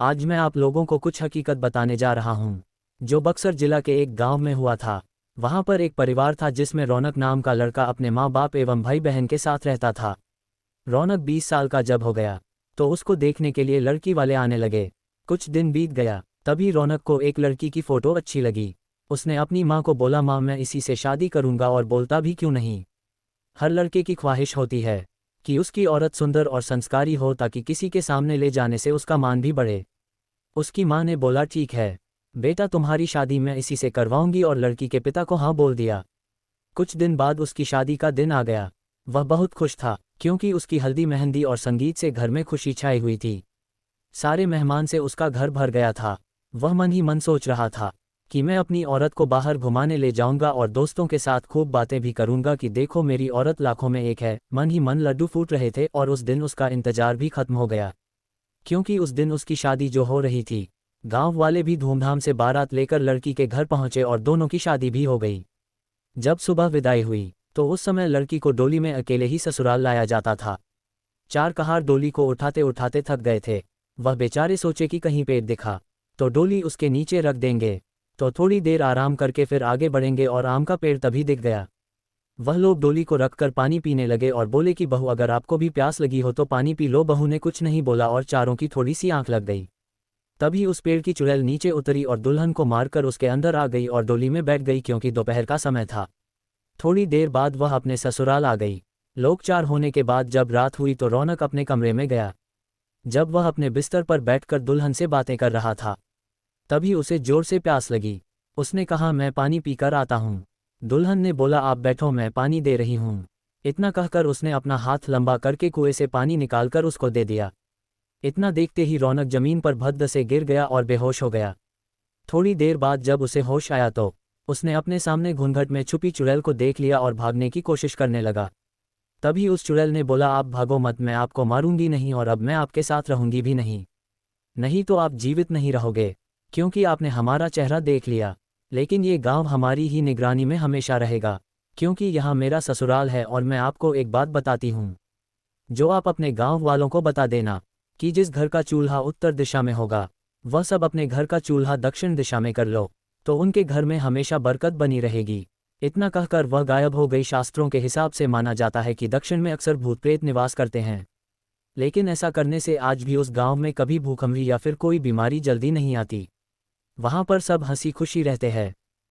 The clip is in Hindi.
आज मैं आप लोगों को कुछ हकीकत बताने जा रहा हूँ जो बक्सर जिला के एक गांव में हुआ था। वहां पर एक परिवार था जिसमें रौनक नाम का लड़का अपने माँ बाप एवं भाई बहन के साथ रहता था। रौनक 20 साल का जब हो गया तो उसको देखने के लिए लड़की वाले आने लगे। कुछ दिन बीत गया, तभी रौनक को एक लड़की की फ़ोटो अच्छी लगी। उसने अपनी माँ को बोला, माँ मैं इसी से शादी करूँगा, और बोलता भी क्यों नहीं। हर लड़के की ख्वाहिश होती है कि उसकी औरत सुंदर और संस्कारी हो ताकि किसी के सामने ले जाने से उसका मान भी बढ़े। उसकी माँ ने बोला, ठीक है बेटा, तुम्हारी शादी मैं इसी से करवाऊंगी, और लड़की के पिता को हाँ बोल दिया। कुछ दिन बाद उसकी शादी का दिन आ गया। वह बहुत खुश था क्योंकि उसकी हल्दी मेहंदी और संगीत से घर में खुशी छाई हुई थी। सारे मेहमान से उसका घर भर गया था। वह मन ही मन सोच रहा था कि मैं अपनी औरत को बाहर घुमाने ले जाऊंगा और दोस्तों के साथ खूब बातें भी करूंगा कि देखो मेरी औरत लाखों में एक है। मन ही मन लड्डू फूट रहे थे और उस दिन उसका इंतजार भी खत्म हो गया, क्योंकि उस दिन उसकी शादी जो हो रही थी। गांव वाले भी धूमधाम से बारात लेकर लड़की के घर पहुंचे और दोनों की शादी भी हो गई। जब सुबह विदाई हुई तो उस समय लड़की को डोली में अकेले ही ससुराल लाया जाता था। चार कहार डोली को उठाते उठाते थक गए थे। वह बेचारे सोचे कि कहीं पेट दिखा तो डोली उसके नीचे रख देंगे, तो थोड़ी देर आराम करके फिर आगे बढ़ेंगे, और आम का पेड़ तभी दिख गया। वह लोग डोली को रखकर पानी पीने लगे और बोले कि बहू अगर आपको भी प्यास लगी हो तो पानी पी लो। बहू ने कुछ नहीं बोला और चारों की थोड़ी सी आंख लग गई। तभी उस पेड़ की चुड़ैल नीचे उतरी और दुल्हन को मारकर उसके अंदर आ गई और डोली में बैठ गई, क्योंकि दोपहर का समय था। थोड़ी देर बाद वह अपने ससुराल आ गई। लोग चार होने के बाद जब रात हुई तो रौनक अपने कमरे में गया। जब वह अपने बिस्तर पर बैठकर दुल्हन से बातें कर रहा था, तभी उसे जोर से प्यास लगी। उसने कहा, मैं पानी पीकर आता हूँ। दुल्हन ने बोला, आप बैठो मैं पानी दे रही हूँ। इतना कहकर उसने अपना हाथ लंबा करके कुएं से पानी निकालकर उसको दे दिया। इतना देखते ही रौनक जमीन पर भद्द से गिर गया और बेहोश हो गया। थोड़ी देर बाद जब उसे होश आया तो उसने अपने सामने घूंघट में छुपी चुड़ैल को देख लिया और भागने की कोशिश करने लगा। तभी उस चुड़ैल ने बोला, आप भागो मत, मैं आपको मारूंगी नहीं और अब मैं आपके साथ रहूंगी भी नहीं। नहीं तो आप जीवित नहीं रहोगे, क्योंकि आपने हमारा चेहरा देख लिया। लेकिन ये गांव हमारी ही निगरानी में हमेशा रहेगा, क्योंकि यहाँ मेरा ससुराल है। और मैं आपको एक बात बताती हूँ जो आप अपने गांव वालों को बता देना, कि जिस घर का चूल्हा उत्तर दिशा में होगा वह सब अपने घर का चूल्हा दक्षिण दिशा में कर लो, तो उनके घर में हमेशा बरकत बनी रहेगी। इतना कहकर वह गायब हो गई। शास्त्रों के हिसाब से माना जाता है कि दक्षिण में अक्सर भूत प्रेत निवास करते हैं, लेकिन ऐसा करने से आज भी उस गांव में कभी भूखमरी या फिर कोई बीमारी जल्दी नहीं आती। वहां पर सब हंसी खुशी रहते हैं।